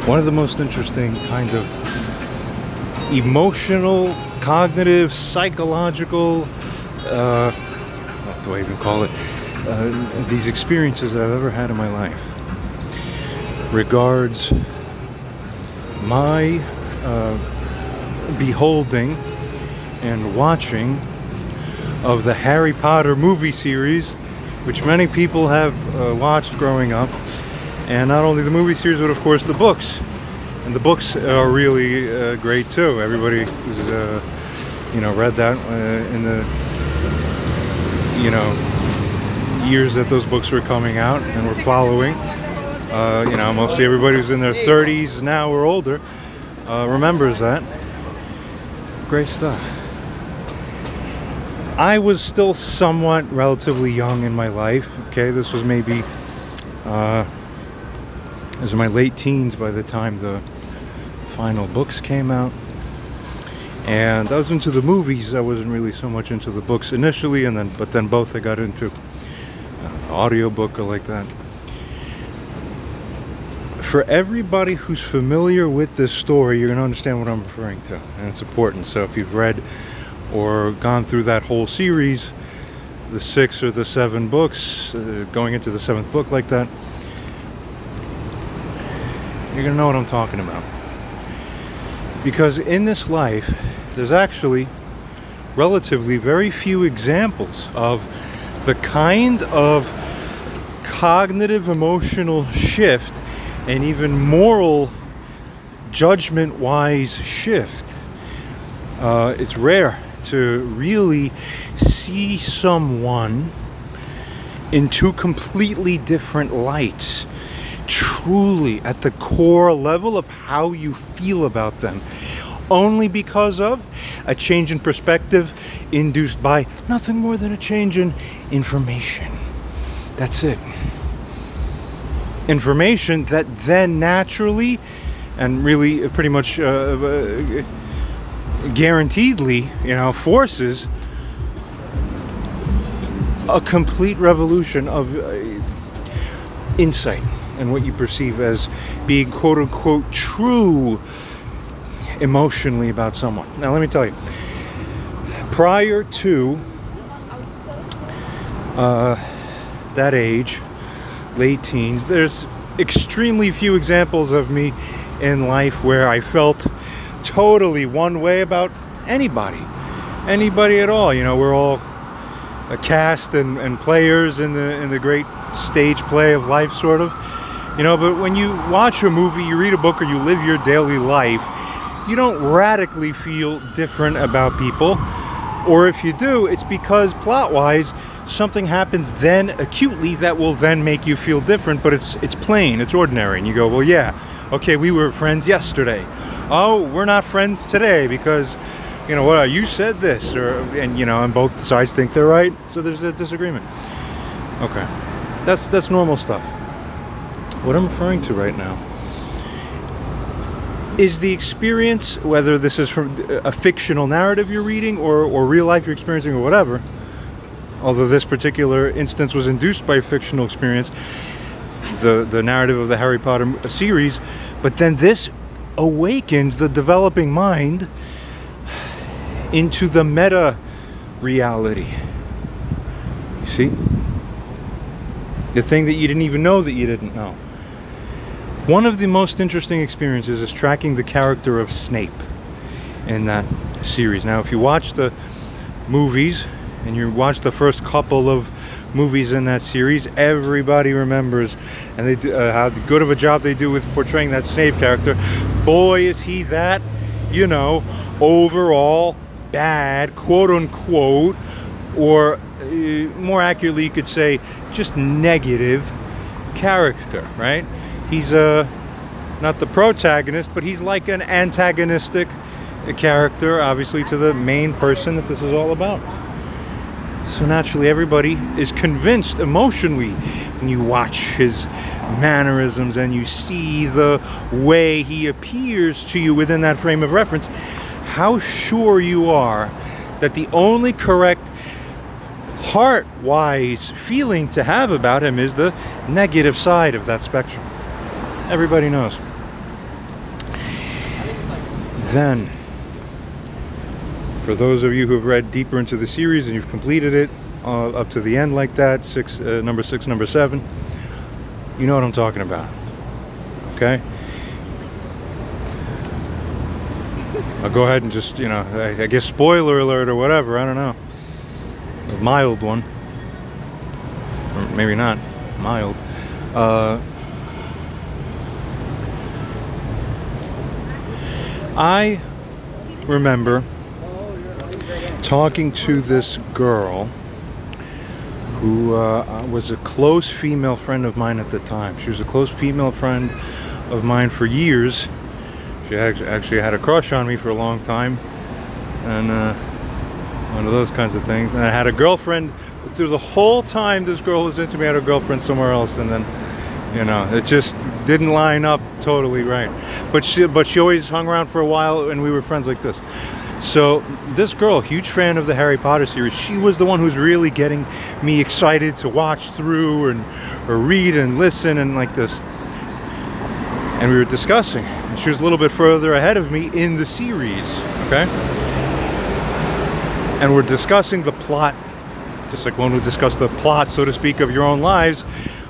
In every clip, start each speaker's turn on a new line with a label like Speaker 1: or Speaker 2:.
Speaker 1: One of the most interesting kind of emotional, cognitive, psychological, what do I even call it? These experiences that I've ever had in my life regards my beholding and watching of the Harry Potter movie series, which many people have watched growing up. And not only the movie series, but of course the books. And the books are really great too. Everybody who's read that in the years that those books were coming out and were following. Mostly everybody who's in their 30s now or older remembers that. Great stuff. I was still somewhat relatively young in my life. Okay, this was maybe it was in my late teens by the time the final books came out. And I was into the movies. I wasn't really so much into the books initially, but then both I got into audiobook or like that. For everybody who's familiar with this story, you're going to understand what I'm referring to, and it's important. So if you've read or gone through that whole series, the 6 or the 7 books, going into the 7th book like that, you're going to know what I'm talking about. Because in this life, there's actually relatively very few examples of the kind of cognitive emotional shift and even moral judgment-wise shift. It's rare to really see someone in two completely different lights, truly at the core level of how you feel about them, only because of a change in perspective induced by nothing more than a change in information. That's it. Information that then naturally and really pretty much guaranteedly, forces a complete revolution of insight and what you perceive as being quote-unquote true emotionally about someone. Now let me tell you, prior to that age, late teens, there's extremely few examples of me in life where I felt totally one way about anybody at all. We're all a cast and players in the great stage play of life, sort of. But when you watch a movie, you read a book, or you live your daily life, you don't radically feel different about people. Or if you do, it's because plot-wise, something happens then acutely that will then make you feel different, but it's plain, it's ordinary. And you go, well, yeah, okay, we were friends yesterday. Oh, we're not friends today because, you said this, and both sides think they're right, so there's a disagreement. Okay, that's normal stuff. What I'm referring to right now is the experience, whether this is from a fictional narrative you're reading or real life you're experiencing or whatever, although this particular instance was induced by a fictional experience, the narrative of the Harry Potter series, but then this awakens the developing mind into the meta reality. You see? The thing that you didn't even know that you didn't know. One of the most interesting experiences is tracking the character of Snape in that series. Now, if you watch the movies and you watch the first couple of movies in that series, everybody remembers and how good of a job they do with portraying that Snape character. Boy, is he that, overall bad, quote unquote, or more accurately you could say just negative character, right? He's not the protagonist, but he's like an antagonistic character, obviously, to the main person that this is all about. So naturally, everybody is convinced emotionally when you watch his mannerisms and you see the way he appears to you within that frame of reference, how sure you are that the only correct heart-wise feeling to have about him is the negative side of that spectrum. Everybody knows. Then, for those of you who have read deeper into the series and you've completed it up to the end like that, number 6, number 7, you know what I'm talking about. Okay? I'll go ahead and just, I guess spoiler alert or whatever, I don't know. A mild one. Or maybe not mild. I remember talking to this girl who was a close female friend of mine at the time. She was a close female friend of mine for years. She actually had a crush on me for a long time, and one of those kinds of things. And I had a girlfriend through the whole time this girl was into me. I had a girlfriend somewhere else, and then it just didn't line up totally right. But she always hung around for a while, and we were friends like this. So this girl, huge fan of the Harry Potter series, she was the one who's really getting me excited to watch through or read and listen and like this. And we were discussing. And she was a little bit further ahead of me in the series, okay? And we're discussing the plot, just like one would discuss the plot, so to speak, of your own lives.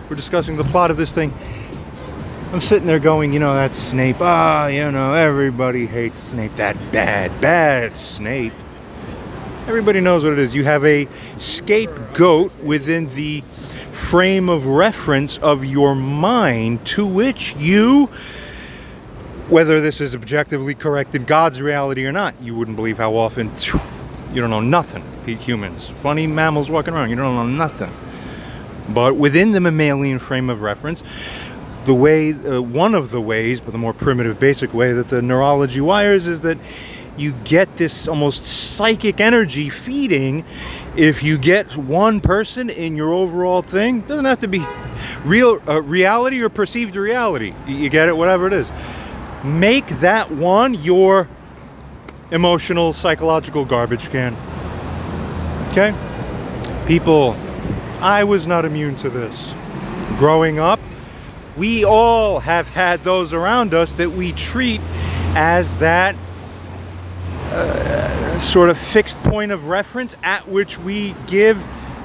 Speaker 1: We're discussing the plot of this thing. I'm sitting there going, that's Snape. Everybody hates Snape. That bad Snape. Everybody knows what it is. You have a scapegoat within the frame of reference of your mind to which you, whether this is objectively correct in God's reality or not, you wouldn't believe how often you don't know nothing. Humans, funny mammals walking around, you don't know nothing. But within the mammalian frame of reference, the way, one of the ways, but the more primitive, basic way that the neurology wires is that you get this almost psychic energy feeding. If you get one person in your overall thing, it doesn't have to be real reality or perceived reality. You get it, whatever it is. Make that one your emotional, psychological garbage can. Okay? People, I was not immune to this. Growing up, we all have had those around us that we treat as that sort of fixed point of reference at which we give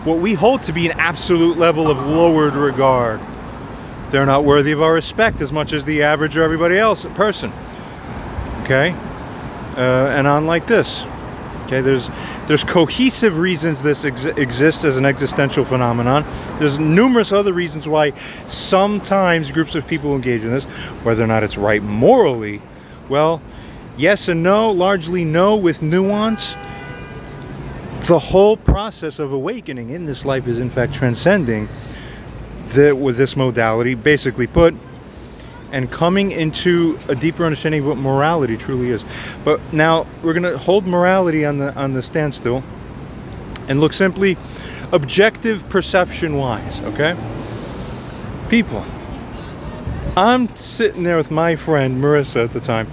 Speaker 1: what we hold to be an absolute level of lowered regard. They're not worthy of our respect as much as the average or everybody else person. Okay? And on like this. Okay, there's cohesive reasons this exists as an existential phenomenon. There's numerous other reasons why sometimes groups of people engage in this. Whether or not it's right morally, well, yes and no, largely no with nuance. The whole process of awakening in this life is in fact transcending with this modality, basically put, and coming into a deeper understanding of what morality truly is. But now we're going to hold morality on the standstill and look simply objective perception wise, okay? People, I'm sitting there with my friend Marissa at the time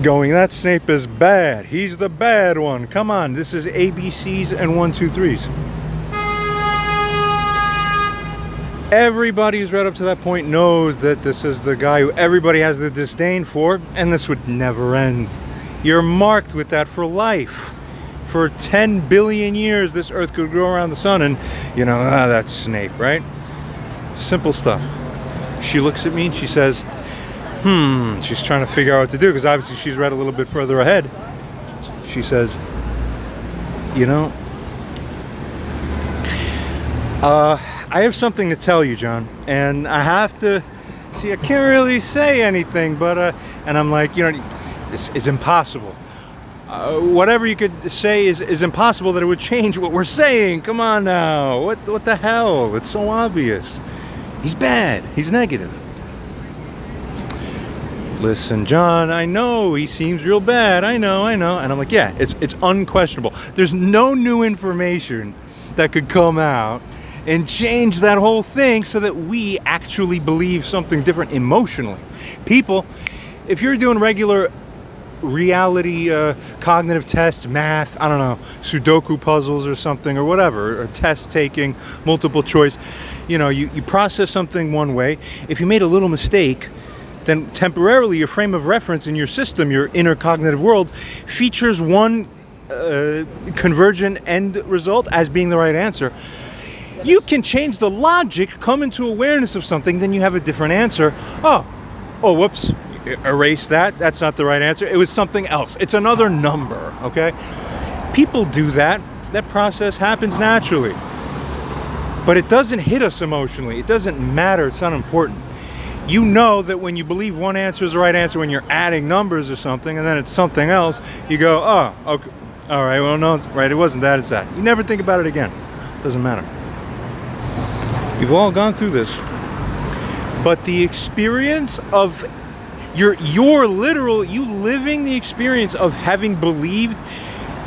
Speaker 1: going, that Snape is bad. He's the bad one. Come on, this is ABCs and 1, 2, 3s. Everybody who's read up to that point knows that this is the guy who everybody has the disdain for, and this would never end. You're marked with that for life. For 10 billion years, this earth could go around the sun and, that's Snape, right? Simple stuff. She looks at me and she says, she's trying to figure out what to do, because obviously she's read a little bit further ahead. She says, I have something to tell you, John, and I have to see, I can't really say anything, but and I'm like, this is impossible. Whatever you could say is impossible that it would change what we're saying. Come on now, what the hell? It's so obvious. He's bad. He's negative. Listen, John, I know he seems real bad. I know. And I'm like, yeah, it's unquestionable. There's no new information that could come out and change that whole thing so that we actually believe something different emotionally. People, if you're doing regular reality cognitive tests, math, I don't know, Sudoku puzzles or something or whatever, or test taking, multiple choice, you process something one way. If you made a little mistake, then temporarily your frame of reference in your system, your inner cognitive world, features one convergent end result as being the right answer. You can change the logic, come into awareness of something, then you have a different answer. Oh, whoops, erase that. That's not the right answer. It was something else. It's another number, okay? People do that. That process happens naturally. But it doesn't hit us emotionally. It doesn't matter. It's not important. You know that when you believe one answer is the right answer, when you're adding numbers or something, and then it's something else, you go, oh, okay, all right, well, no, right, it wasn't that, it's that. You never think about it again. It doesn't matter. We've all gone through this. But the experience of you living the experience of having believed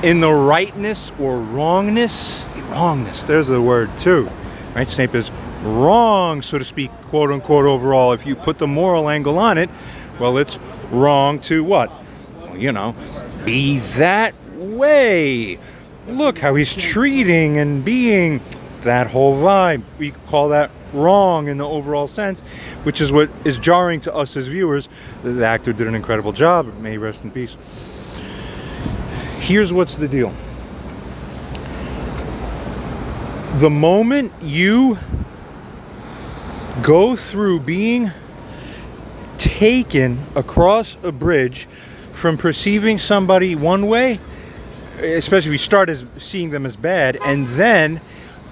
Speaker 1: in the rightness or wrongness, there's the word too, right? Snape is wrong, so to speak, quote unquote, overall. If you put the moral angle on it, well, it's wrong to what? Well, be that way. Look how he's treating and being, that whole vibe. We call that wrong in the overall sense, which is what is jarring to us as viewers. The actor did an incredible job. May he rest in peace. Here's what's the deal. The moment you go through being taken across a bridge from perceiving somebody one way, especially if you start as seeing them as bad, and then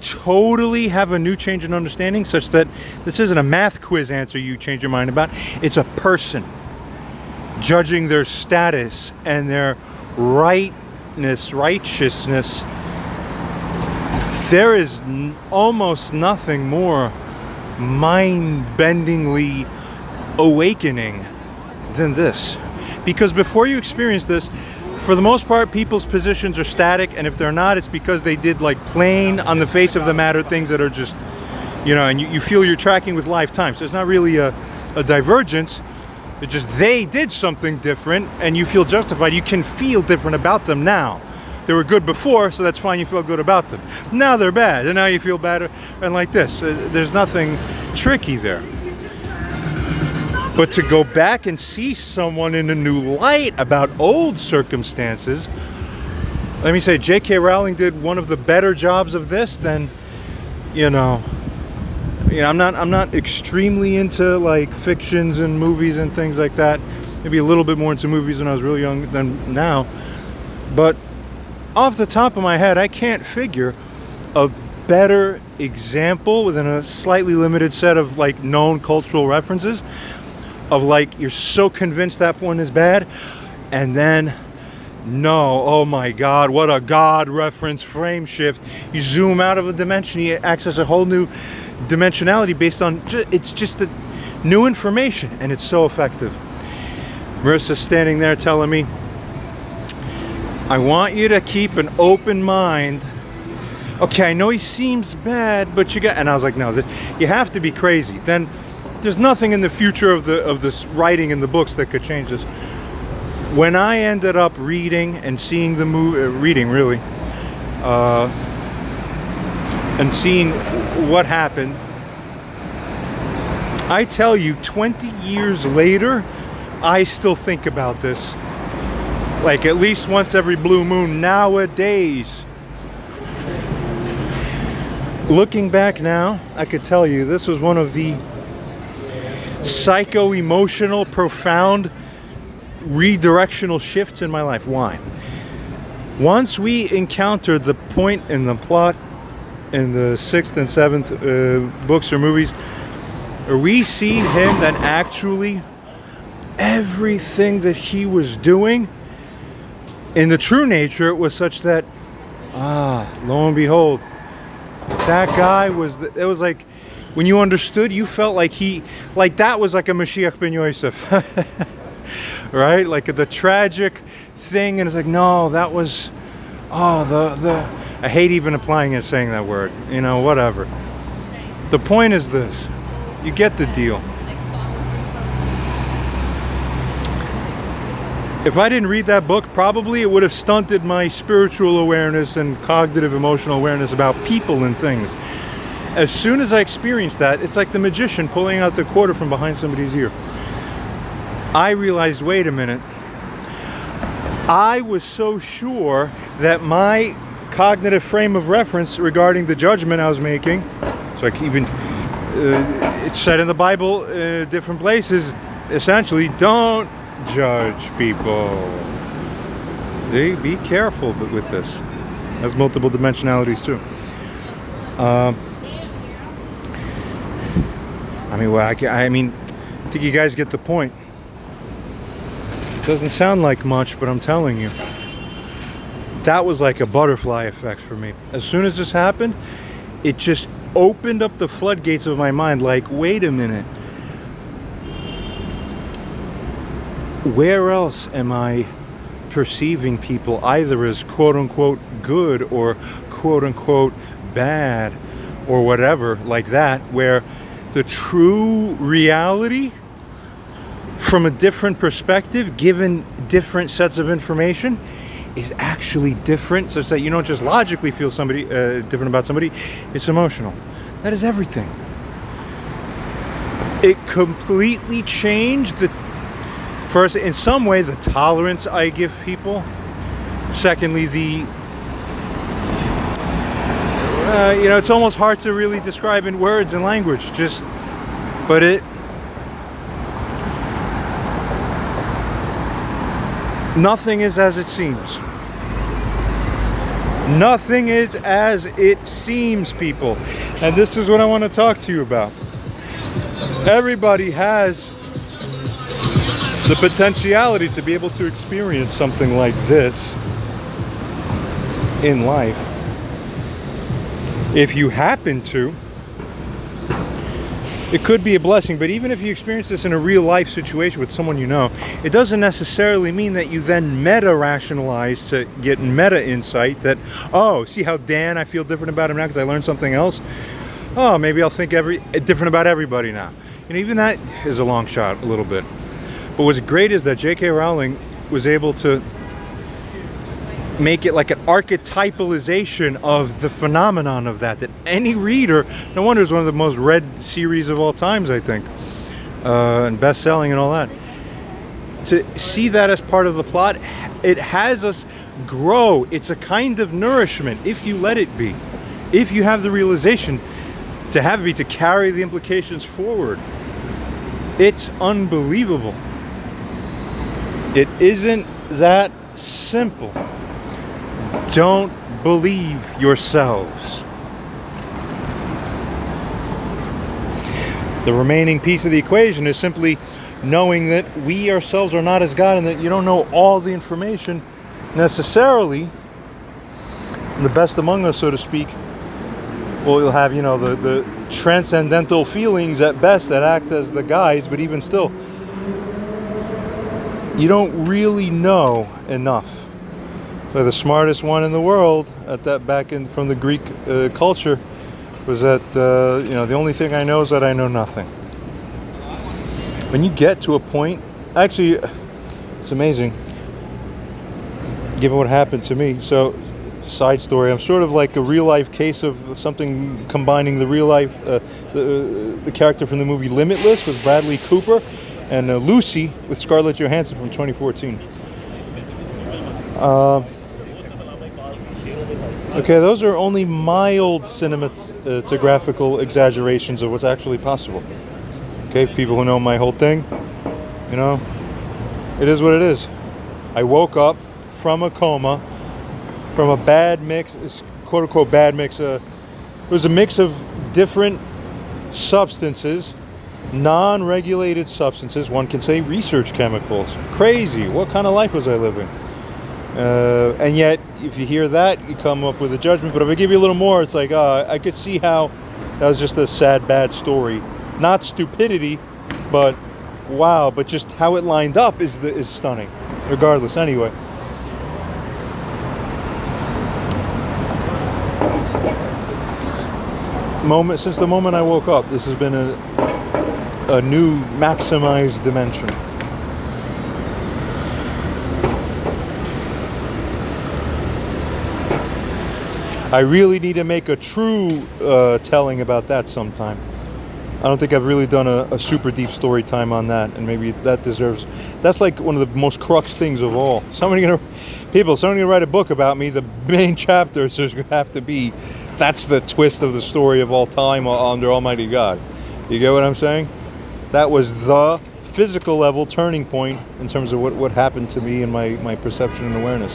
Speaker 1: totally have a new change in understanding, such that this isn't a math quiz answer you change your mind about, it's a person judging their status and their righteousness. There is almost nothing more mind-bendingly awakening than this. Because before you experience this, for the most part, people's positions are static, and if they're not, it's because they did like plain, on the face of the matter, things that are just, and you feel you're tracking with lifetime. So it's not really a divergence. It's just they did something different, and you feel justified. You can feel different about them now. They were good before, so that's fine, you feel good about them. Now they're bad, and now you feel bad, and like this. There's nothing tricky there. But to go back and see someone in a new light about old circumstances, let me say, J.K. Rowling did one of the better jobs of this than, I'm not extremely into like fictions and movies and things like that. Maybe a little bit more into movies when I was really young than now. But off the top of my head, I can't figure a better example within a slightly limited set of like known cultural references of like, you're so convinced that one is bad, and then no, oh my God, what a God reference frame shift. You zoom out of a dimension, you access a whole new dimensionality based on, it's just the new information, and it's so effective. Marissa's standing there telling me, I want you to keep an open mind. Okay, I know he seems bad, but and I was like, no, you have to be crazy. Then there's nothing in the future of this writing in the books that could change this. When I ended up reading and seeing the movie, and seeing what happened, I tell you, 20 years later, I still think about this. Like at least once every blue moon nowadays. Looking back now, I could tell you this was one of the psycho-emotional, profound, redirectional shifts in my life. Why? Once we encountered the point in the plot in the 6th and 7th books or movies, where we see him that actually everything that he was doing in the true nature was such that, lo and behold, that guy was, it was like, when you understood, you felt like that was like a Mashiach ben Yosef, right? Like the tragic thing, and it's like, no, that was, I hate even applying it, saying that word, whatever. The point is this, you get the deal. If I didn't read that book, probably it would have stunted my spiritual awareness and cognitive emotional awareness about people and things. As soon as I experienced that, it's like the magician pulling out the quarter from behind somebody's ear. I realized, wait a minute, I was so sure that my cognitive frame of reference regarding the judgment I was making, so I can even, it's said in the Bible, different places, essentially, don't judge people. Be careful with this. It has multiple dimensionalities too. I think you guys get the point. It doesn't sound like much, but I'm telling you, that was like a butterfly effect for me. As soon as this happened, it just opened up the floodgates of my mind. Like, wait a minute, where else am I perceiving people either as quote-unquote good or quote-unquote bad or whatever like that, where the true reality from a different perspective, given different sets of information, is actually different, such that you don't just logically feel somebody different about somebody, it's emotional. That is everything. It completely changed first, in some way, the tolerance I give people. Secondly, it's almost hard to really describe in words and language, but nothing is as it seems. Nothing is as it seems, people. And this is what I want to talk to you about. Everybody has the potentiality to be able to experience something like this in life. If you happen to, it could be a blessing, but even if you experience this in a real life situation with someone you know, it doesn't necessarily mean that you then meta-rationalize to get meta insight that, oh, see how Dan, I feel different about him now because I learned something else? Oh, maybe I'll think different about everybody now. Even that is a long shot a little bit. But what's great is that J.K. Rowling was able to make it like an archetypalization of the phenomenon of that any reader, no wonder it's one of the most read series of all times, I think, and best-selling and all that. To see that as part of the plot, it has us grow. It's a kind of nourishment, if you let it be. If you have the realization to have it be, to carry the implications forward. It's unbelievable. It isn't that simple. Don't believe yourselves. The remaining piece of the equation is simply knowing that we ourselves are not as God, and that you don't know all the information necessarily. And the best among us, so to speak, well, you'll have, the transcendental feelings at best that act as the guides, but even still, you don't really know enough. So the smartest one in the world at that from the Greek culture was that the only thing I know is that I know nothing. When you get to a point, actually, it's amazing, given what happened to me. So, side story, I'm sort of like a real life case of something combining the real life, the character from the movie Limitless with Bradley Cooper, and Lucy with Scarlett Johansson from 2014. Okay, those are only mild cinematographical exaggerations of what's actually possible. Okay, people who know my whole thing, it is what it is. I woke up from a coma, from a bad mix, quote-unquote bad mix. It was a mix of different substances, non-regulated substances. One can say research chemicals. Crazy. What kind of life was I living? And yet, if you hear that, you come up with a judgment. But if I give you a little more, it's like, I could see how that was just a sad, bad story. Not stupidity, but wow. But just how it lined up is stunning. Regardless, anyway. Since the moment I woke up, this has been a new maximized dimension. I really need to make a true telling about that sometime. I don't think I've really done a super deep story time on that, and maybe that deserves. That's like one of the most crux things of all. Somebody gonna write a book about me. The main chapters is gonna have to be, that's the twist of the story of all time under Almighty God. You get what I'm saying? That was the physical level turning point in terms of what happened to me and my perception and awareness.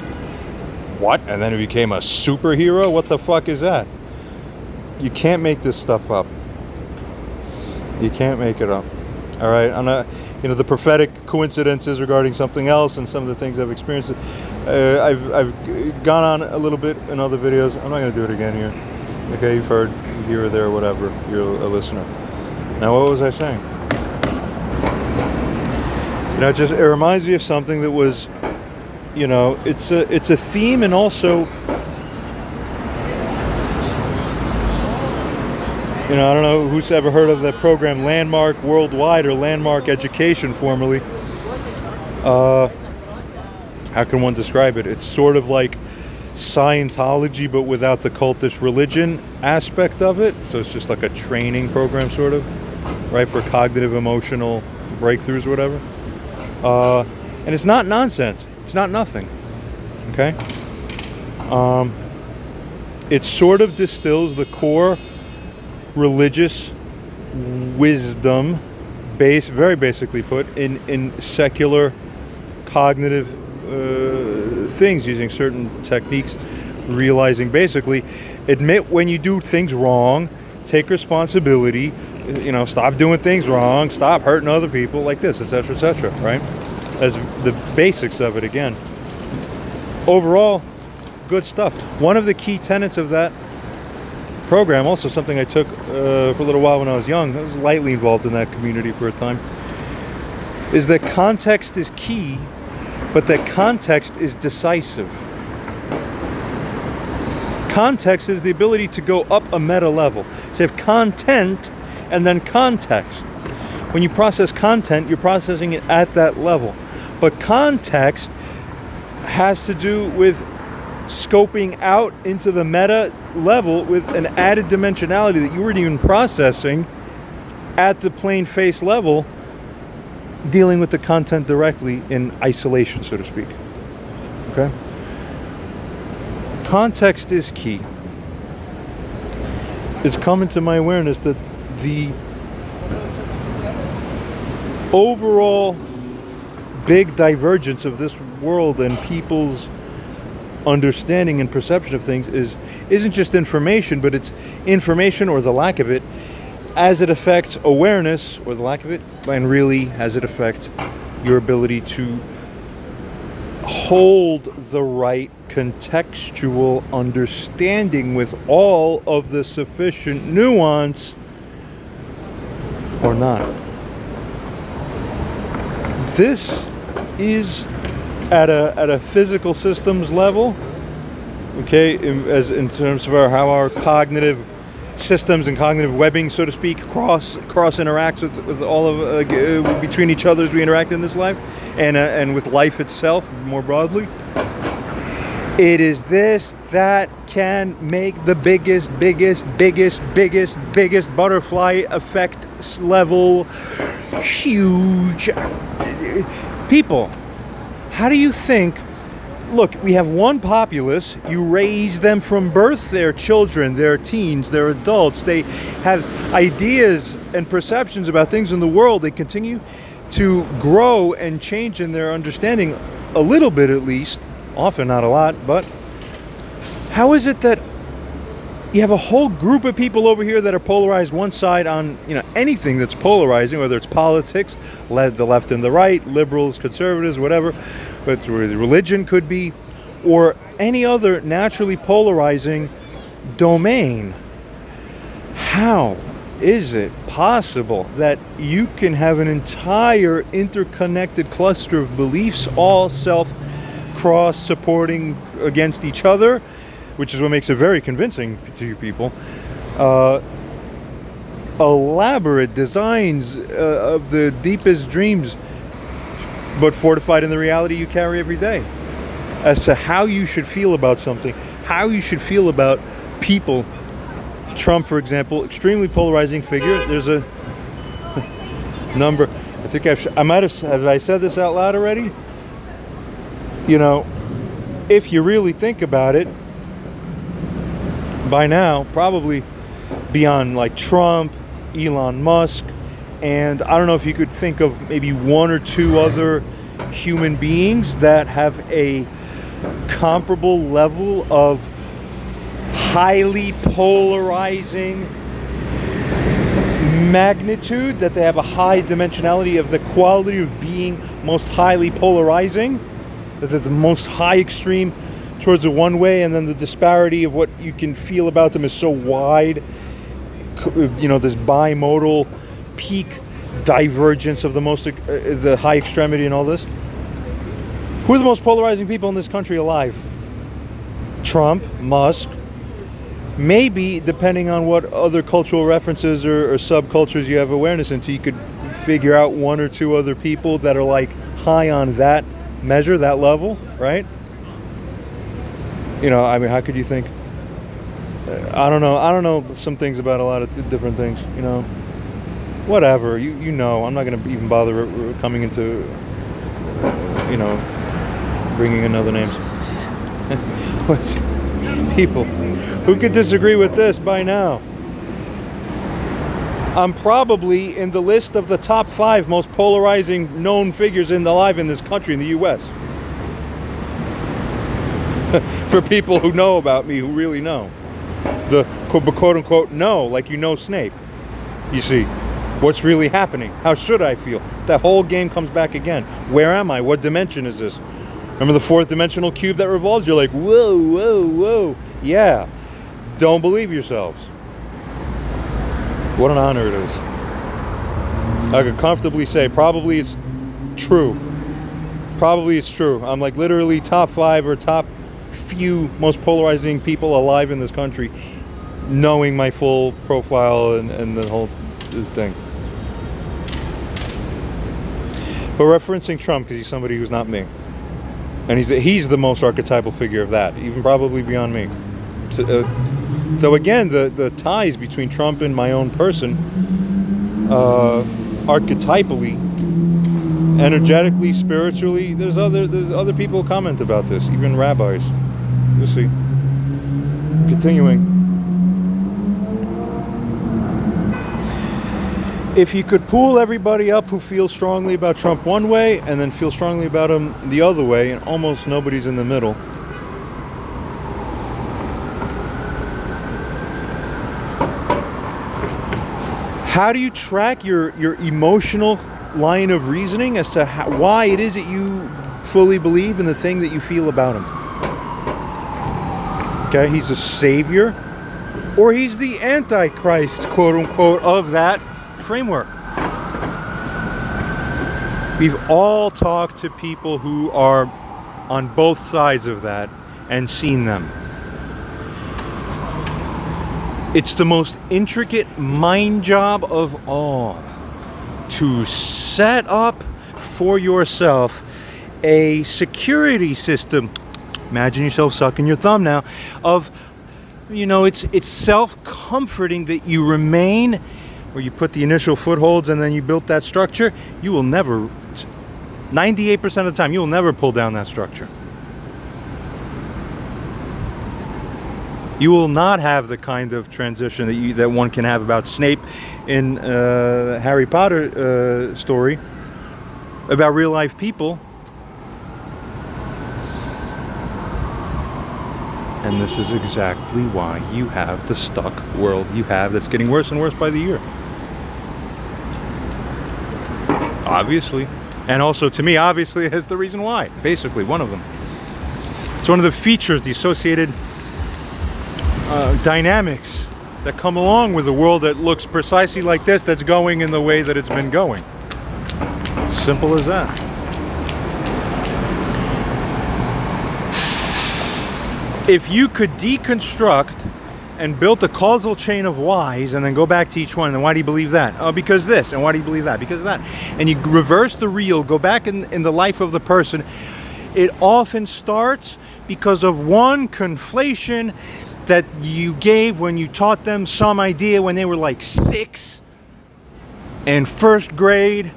Speaker 1: What? And then it became a superhero? What the fuck is that? You can't make this stuff up. You can't make it up. All right? I'm not, the prophetic coincidences regarding something else and some of the things I've experienced. I've gone on a little bit in other videos. I'm not going to do it again here. Okay, you've heard here or there, whatever. You're a listener. Now, what was I saying? It reminds me of something that was, it's a theme, and also, I don't know who's ever heard of the program Landmark Worldwide, or Landmark Education formerly. How can one describe it? It's sort of like Scientology, but without the cultish religion aspect of it. So it's just like a training program, sort of, right, for cognitive emotional breakthroughs or whatever. And it's not nonsense. It's not nothing. Okay? It sort of distills the core religious wisdom, very basically put, in secular cognitive things, using certain techniques, realizing basically, admit when you do things wrong, take responsibility, stop doing things wrong, stop hurting other people, like this, etc., right? As the basics of it again. Overall, good stuff. One of the key tenets of that program, also something I took for a little while when I was young, I was lightly involved in that community for a time, is that context is key, but that context is decisive. Context is the ability to go up a meta level. So you have content and then context. When you process content, you're processing it at that level. But context has to do with scoping out into the meta level with an added dimensionality that you weren't even processing at the plain face level, dealing with the content directly in isolation, so to speak. Okay? Context is key. It's come into my awareness that the overall big divergence of this world and people's understanding and perception of things isn't just information, but it's information, or the lack of it, as it affects awareness, or the lack of it, and really as it affects your ability to hold the right contextual understanding with all of the sufficient nuance, or not. This is at a physical systems level, okay, in terms of how our cognitive systems and cognitive webbing, so to speak, cross interacts with all of between each other as we interact in this life, and with life itself more broadly. It is this that can make the biggest butterfly effect level huge. People, how do you think? Look, we have one populace. You raise them from birth, their children, their teens, their adults. They have ideas and perceptions about things in the world. They continue to grow and change in their understanding a little bit, at least. Often not a lot, but how is it that you have a whole group of people over here that are polarized one side on, anything that's polarizing, whether it's politics, the left and the right, liberals, conservatives, whatever, but religion could be, or any other naturally polarizing domain. How is it possible that you can have an entire interconnected cluster of beliefs, all cross-supporting against each other, which is what makes it very convincing to you people, elaborate designs of the deepest dreams, but fortified in the reality you carry every day, as to how you should feel about something, how you should feel about people. Trump, for example, extremely polarizing figure. There's a I think I might have I said this out loud already? You know, if you really think about it, by now, probably beyond like Trump, Elon Musk, and I don't know if you could think of maybe one or two other human beings that have a comparable level of highly polarizing magnitude, that they have a high dimensionality of the quality of being most highly polarizing, that they're the most high extreme towards the one way, and then the disparity of what you can feel about them is so wide, you know, this bimodal peak divergence of the high extremity and all this. Who are the most polarizing people in this country alive? Trump, Musk, maybe, depending on what other cultural references or subcultures you have awareness into, you could figure out one or two other people that are like high on that measure, that level, right? You know, I mean, how could you think? I don't know some things about a lot of different things, you know. Whatever, you know, I'm not going to even bother coming into, you know, bringing in other names. Let's people who could disagree with this by now. I'm probably in the list of the top 5 most polarizing known figures alive in this country, in the U.S. For people who know about me, who really know. The quote-unquote know, like you know Snape. You see, what's really happening? How should I feel? That whole game comes back again. Where am I? What dimension is this? Remember the 4th dimensional cube that revolves? You're like, whoa, whoa, whoa. Yeah. Don't believe yourselves. What an honor it is. I could comfortably say probably it's true. Probably it's true. I'm like literally top 5 or top few most polarizing people alive in this country, knowing my full profile and the whole thing. But referencing Trump, because he's somebody who's not me. And he's the most archetypal figure of that, even probably beyond me. So, though again, the ties between Trump and my own person, archetypally, energetically, spiritually, there's other people who comment about this, even rabbis. You'll see. Continuing. If you could pool everybody up who feels strongly about Trump one way and then feel strongly about him the other way, and almost nobody's in the middle, how do you track your emotional line of reasoning as to why it is that you fully believe in the thing that you feel about him? Okay, he's a savior, or he's the antichrist, quote unquote, of that framework. We've all talked to people who are on both sides of that and seen them. It's the most intricate mind job of all to set up for yourself a security system. Imagine yourself sucking your thumb now. Of, you know, it's self-comforting that you remain, where you put the initial footholds and then you built that structure. You will never, 98% of the time, you will never pull down that structure. You will not have the kind of transition that one can have about Snape in the Harry Potter story, about real life people. And this is exactly why you have the stuck world you have, that's getting worse and worse by the year. Obviously. And also, to me, obviously, is the reason why. Basically, one of them. It's one of the features, the associated dynamics that come along with a world that looks precisely like this, that's going in the way that it's been going. Simple as that. If you could deconstruct and build a causal chain of whys and then go back to each one, and why do you believe that? Oh, because this. And why do you believe that? Because of that. And you reverse the reel, go back in the life of the person. It often starts because of one conflation that you gave when you taught them some idea when they were like 6. in first grade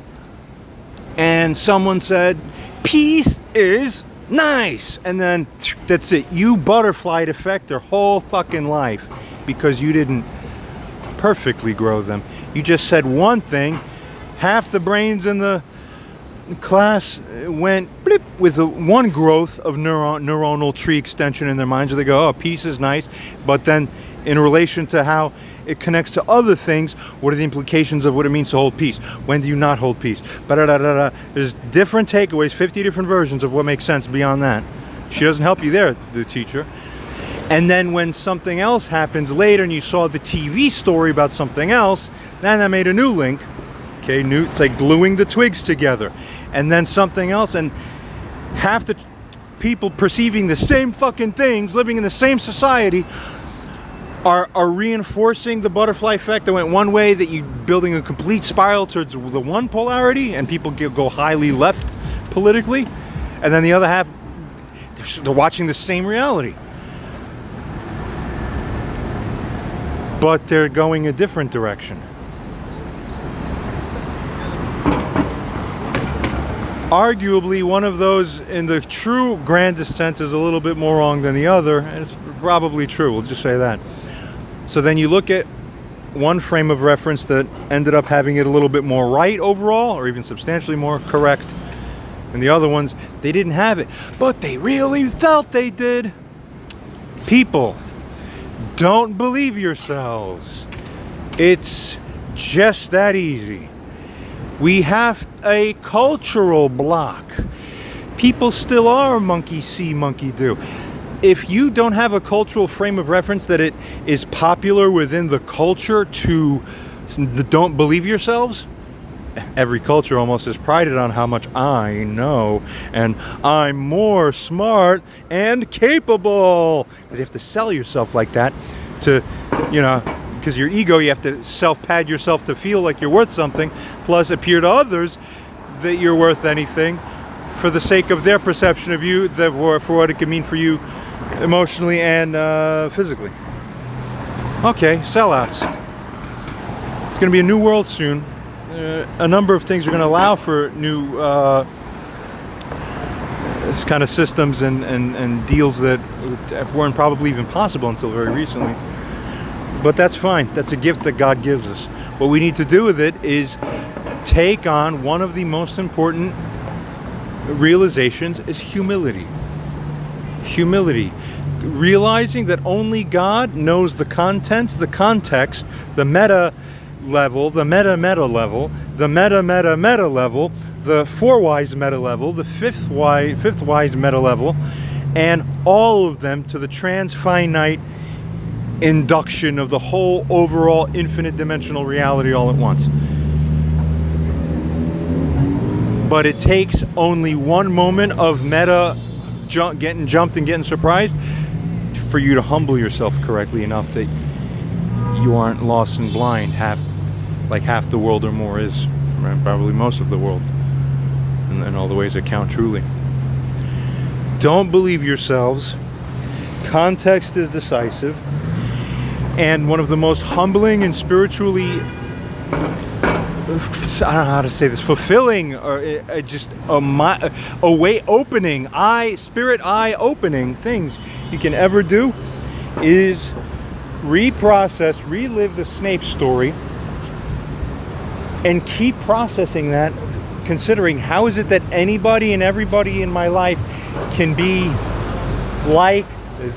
Speaker 1: and someone said, peace is nice. And then that's it. You butterflied affect their whole fucking life because you didn't perfectly grow them. You just said one thing. Half the brains in the class went blip with one growth of neuronal tree extension in their minds where they go, oh, peace is nice. But then in relation to how it connects to other things, what are the implications of what it means to hold peace? When do you not hold peace? There's different takeaways, 50 different versions of what makes sense beyond that. She doesn't help you there, the teacher. And then when something else happens later and you saw the TV story about something else, then that made a new link. Okay, it's like gluing the twigs together. And then something else, and half the people perceiving the same fucking things, living in the same society, are reinforcing the butterfly effect that went one way, that you building a complete spiral towards the one polarity, and people go highly left politically, and then the other half, they're watching the same reality. But they're going a different direction. Arguably, one of those, in the true grandest sense, is a little bit more wrong than the other, and it's probably true, we'll just say that. So then you look at one frame of reference that ended up having it a little bit more right overall, or even substantially more correct, and the other ones, they didn't have it, but they really felt they did. People, don't believe yourselves. It's just that easy. We have a cultural block. People still are monkey see, monkey do. If you don't have a cultural frame of reference that it is popular within the culture to don't believe yourselves, every culture almost is prided on how much I know and I'm more smart and capable. Because you have to sell yourself like that to, because your ego, you have to self-pad yourself to feel like you're worth something, plus appear to others that you're worth anything for the sake of their perception of you, for what it can mean for you emotionally and physically. Okay, sellouts. It's going to be a new world soon. A number of things are going to allow for new this kind of systems and deals that weren't probably even possible until very recently. But that's fine. That's a gift that God gives us. What we need to do with it is take on one of the most important realizations is humility. Humility. Realizing that only God knows the content, the context, the meta level, the meta level, the meta level, the four wise meta level, the fifth wise meta level, and all of them to the transfinite induction of the whole overall infinite dimensional reality all at once. But it takes only one moment of meta getting jumped and getting surprised for you to humble yourself correctly enough that you aren't lost and blind. Half the world or more is, probably most of the world, in all the ways that count truly. Don't believe yourselves. Context is decisive. And one of the most humbling and spiritually, I don't know how to say this, fulfilling, or just opening, spirit eye opening things you can ever do is relive the Snape story and keep processing that, considering how is it that anybody and everybody in my life can be like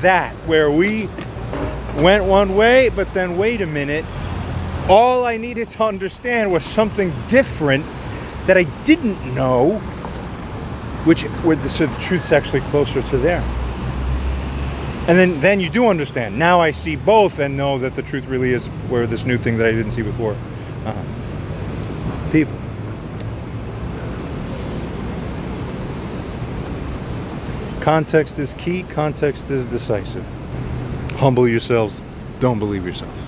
Speaker 1: that, where we went one way, but then wait a minute, all I needed to understand was something different that I didn't know, so the truth's actually closer to there. And then you do understand. Now I see both and know that the truth really is where this new thing that I didn't see before. People. Context is key. Context is decisive. Humble yourselves. Don't believe yourselves.